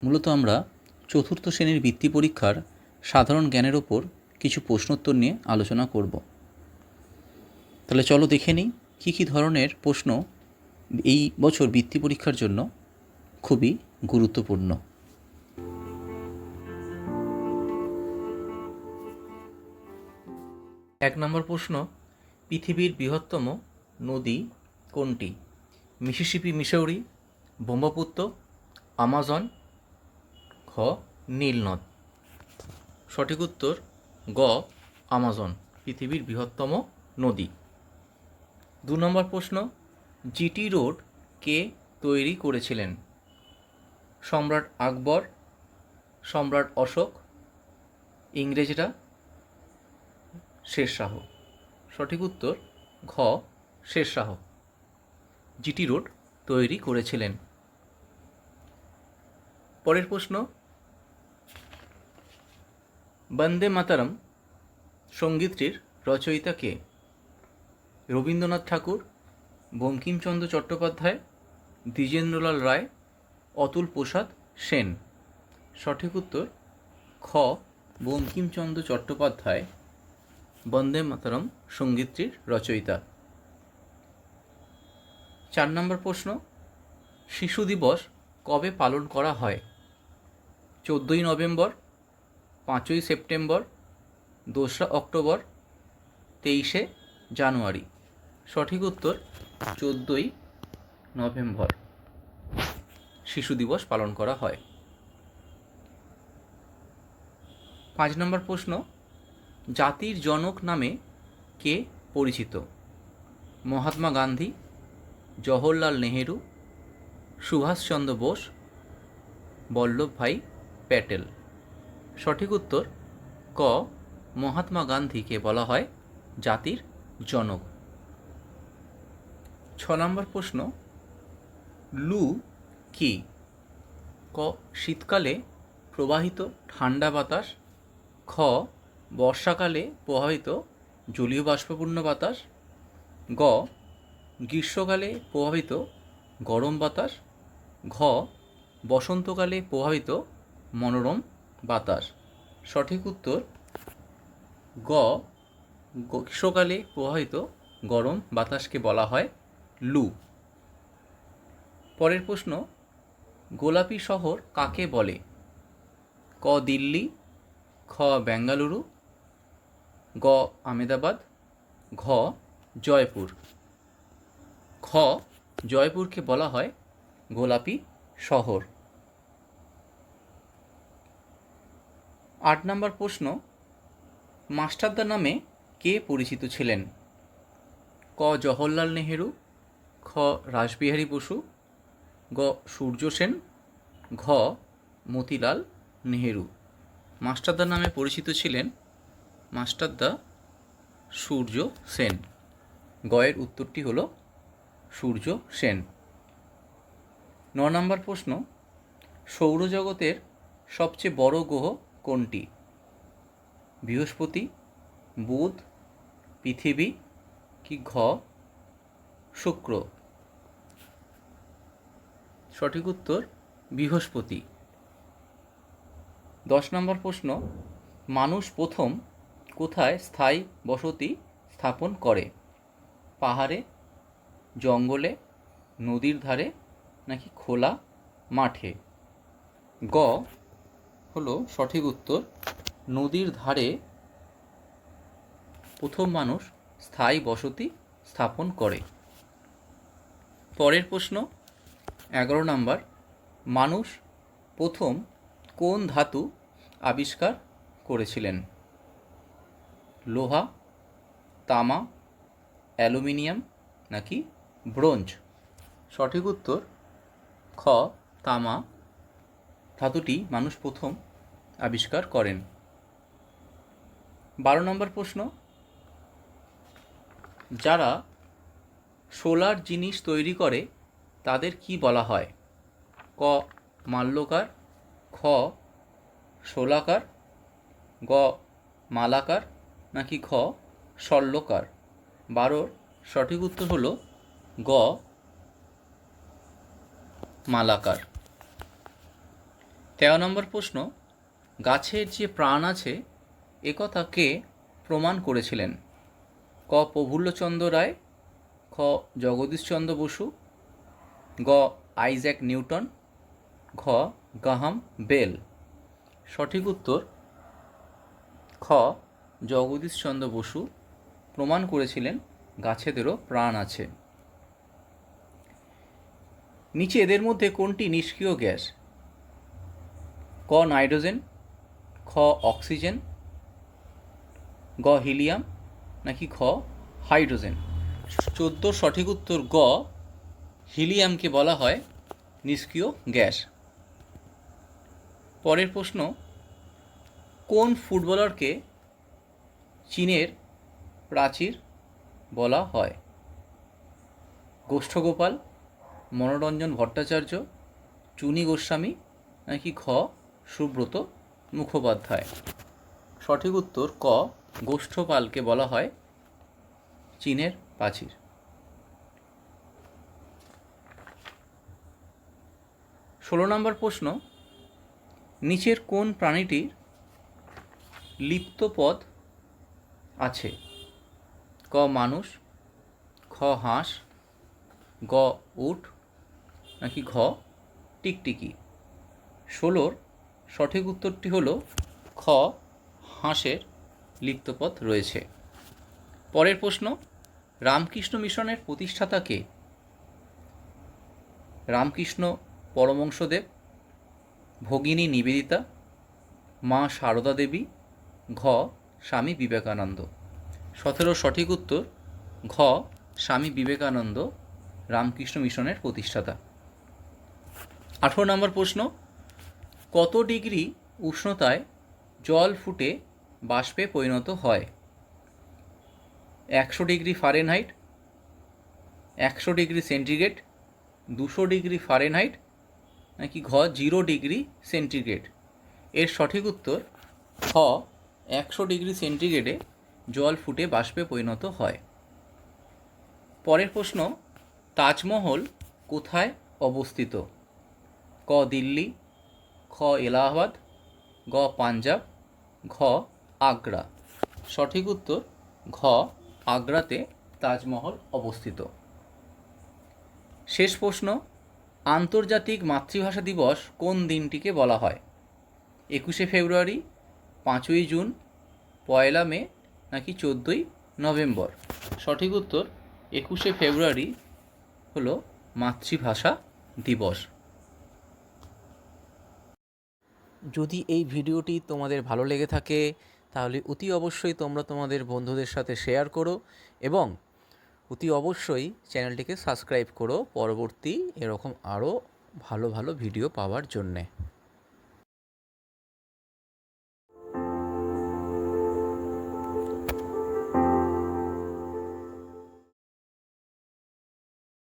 মূলত আমরা চতুর্থ শ্রেণীর বৃত্তি পরীক্ষার সাধারণ জ্ঞানের ওপর কিছু প্রশ্নোত্তর নিয়ে আলোচনা করব। তাহলে চলো দেখে নিই কী কী ধরনের প্রশ্ন এই বছর বৃত্তি পরীক্ষার জন্য খুবই গুরুত্বপূর্ণ। এক নম্বর প্রশ্ন, পৃথিবীর বৃহত্তম নদী কোনটি? মিসিসিপি, মিসৌরি, ব্রহ্মপুত্র, আমাজন, খ নীল নদ। সঠিক উত্তর গ আমাজন, পৃথিবীর বৃহত্তম নদী। দু নম্বর প্রশ্ন, জিটি রোড কে তৈরি করেছিলেন? সম্রাট আকবর, সম্রাট অশোক, ইংরেজরা, শেরশাহ। সঠিক উত্তর ঘ শেরশাহ, জিটি রোড তৈরি করেছিলেন। পরের প্রশ্ন, বন্দে মাতরম সঙ্গীতটির রচয়িতা কে? রবীন্দ্রনাথ ঠাকুর, বঙ্কিমচন্দ্র চট্টোপাধ্যায়, দ্বিজেন্দ্রলাল রায়, অতুল প্রসাদ সেন। সঠিক উত্তর খ বঙ্কিমচন্দ্র চট্টোপাধ্যায় বন্দে মাতরম সঙ্গীতটির রচয়িতা। 4 নম্বর প্রশ্ন, শিশু দিবস কবে পালন করা হয়? 14ই নভেম্বর, 5ই সেপ্টেম্বর, 2রা অক্টোবর, 23শে জানুয়ারি। সঠিক উত্তর 14ই নভেম্বর শিশু দিবস পালন করা হয়। 5 নম্বর প্রশ্ন, জাতির জনক নামে কে পরিচিত? মহাত্মা গান্ধী, জওহরলাল নেহেরু, সুভাষচন্দ্র বোস, বল্লভভাই প্যাটেল। সঠিক উত্তর ক মহাত্মা গান্ধীকে বলা হয় জাতির জনক। 6 নম্বর প্রশ্ন, লু কি? ক শীতকালে প্রবাহিত ঠান্ডা বাতাস, খ বর্ষাকালে প্রবাহিত জলীয় বাষ্পপূর্ণ বাতাস, গ গ্রীষ্মকালে প্রবাহিত গরম বাতাস, ঘ বসন্তকালে প্রবাহিত মনোরম বাতাস। সঠিক উত্তর গ গ্রীষ্মকালে প্রবাহিত গরম বাতাসকে বলা হয় লু। পরের প্রশ্ন, গোলাপি শহর কাকে বলে? ক দিল্লি, খ বেঙ্গালুরু, গ আহমেদাবাদ, ঘ জয়পুর। খ জয়পুরকে বলা হয় গোলাপি শহর। 8 নম্বর প্রশ্ন, মাস্টারদা নামে কে পরিচিত ছিলেন? ক জওহরলাল নেহেরু, খ রাসবিহারী বসু, গ সূর্য সেন, ঘ মতিলাল নেহেরু। মাস্টারদা নামে পরিচিত ছিলেন মাস্টারদা সূর্য সেন। গয়ের উত্তরটি হল সূর্য সেন। 9 নম্বর প্রশ্ন, সৌরজগতের সবচেয়ে বড় গ্রহ কোনটি? বৃহস্পতি, বুধ, পৃথিবী কি ঘ শুক্র? সঠিক উত্তর বৃহস্পতি। 10 নম্বর প্রশ্ন, মানুষ প্রথম কোথায় স্থায়ী বসতি স্থাপন করে? পাহাড়ে, জঙ্গলে, নদীর ধারে নাকি খোলা মাঠে? গ হলো সঠিক উত্তর, নদীর ধারে প্রথম মানুষ স্থায়ী বসতি স্থাপন করে। পরের প্রশ্ন 11 নম্বর, মানুষ প্রথম কোন ধাতু আবিষ্কার করেছিলেন? লোহা, তামা, অ্যালুমিনিয়াম নাকি ব্রোঞ্জ? সঠিক উত্তর খ তামা ধাতুটি মানুষ প্রথম আবিষ্কার করেন। 12 নম্বর প্রশ্ন, যারা সোলার জিনিস তৈরি করে তাদের কি বলা হয়? ক মাল্যকার, খ শোলাকার, গ মালাকার নাকি ঘ শল্যকার? 12 সঠিক উত্তর হলো গ মালাকার। 13 নম্বর প্রশ্ন, গাছের যে প্রাণ আছে একথা কে প্রমাণ করেছিলেন? ক প্রফুল্লচন্দ্র রায়, খ জগদীশচন্দ্র বসু, গ আইজ্যাক নিউটন, ঘ গ্রাহাম বেল। সঠিক উত্তর খ জগদীশচন্দ্র বসু প্রমাণ করেছিলেন গাছেদেরও প্রাণ আছে। নিচে এদের মধ্যে কোনটি নিষ্ক্রিয় গ্যাস? ক নাইট্রোজেন, খ অক্সিজেন, গ হিলিয়াম, নাকি খ হাইড্রোজেন। 14 সঠিক উত্তর গ হিলিয়ামকে বলা হয় নিষ্ক্রিয় গ্যাস। পরের প্রশ্ন, কোন ফুটবলারকে চীনের প্রাচীর বলা হয়? গোষ্ঠগোপাল, মনোরঞ্জন ভট্টাচার্য, চুনি গোস্বামী, নাকি খ সুব্রত মুখোপাধ্যায়। সঠিক উত্তর ক গোষ্ঠপালকে বলা হয় চীনের প্রাচীর। 16 নম্বর প্রশ্ন, নিচের কোন প্রাণীটির লিপ্ত পদ আছে? ক মানুষ, খ হাঁস, গ উট, নাকি ঘ টিকটিকি। 16 সঠিক উত্তরটি হলো খ হাঁসের লিপ্তপদ রয়েছে। পরের প্রশ্ন, রামকৃষ্ণ মিশনের প্রতিষ্ঠাতা কে? রামকৃষ্ণ পরমহংসদেব, ভগিনী নিবেদিতা, মা সারদা দেবী, ঘ স্বামী বিবেকানন্দ। 17 সঠিক উত্তর ঘ স্বামী বিবেকানন্দ রামকৃষ্ণ মিশনের প্রতিষ্ঠাতা। 18 নম্বর প্রশ্ন, কত ডিগ্রি উষ্ণতায় জল ফুটে বাষ্পে পরিণত হয়? 100 degree Fahrenheit, 100 degree centigrade, 200 degree Fahrenheit, নাকি ঘ 0 ডিগ্রি সেন্টিগ্রেড। এর সঠিক উত্তর খ 100 ডিগ্রি সেন্টিগ্রেডে জল ফুটে বাষ্পে পরিণত হয়। পরের প্রশ্ন, তাজমহল কোথায় অবস্থিত? ক দিল্লি, খ এলাহাবাদ, গ পাঞ্জাব, ঘ আগ্রা। সঠিক উত্তর ঘ আগ্রাতে তাজমহল অবস্থিত। শেষ প্রশ্ন, আন্তর্জাতিক মাতৃভাষা দিবস কোন দিনটিকে বলা হয়? 21শে ফেব্রুয়ারি, 5ই জুন, 1 মে, নাকি 14ই নভেম্বর। সঠিক উত্তর 21শে ফেব্রুয়ারি হলো মাতৃভাষা দিবস। যদি এই ভিডিওটি তোমাদের ভালো লেগে থাকে তাহলে অতি অবশ্যই তোমরা তোমাদের বন্ধুদের সাথে শেয়ার করো এবং অতি অবশ্যই চ্যানেলটিকে সাবস্ক্রাইব করো পরবর্তী এরকম আরও ভালো ভালো ভিডিও পাওয়ার জন্যে।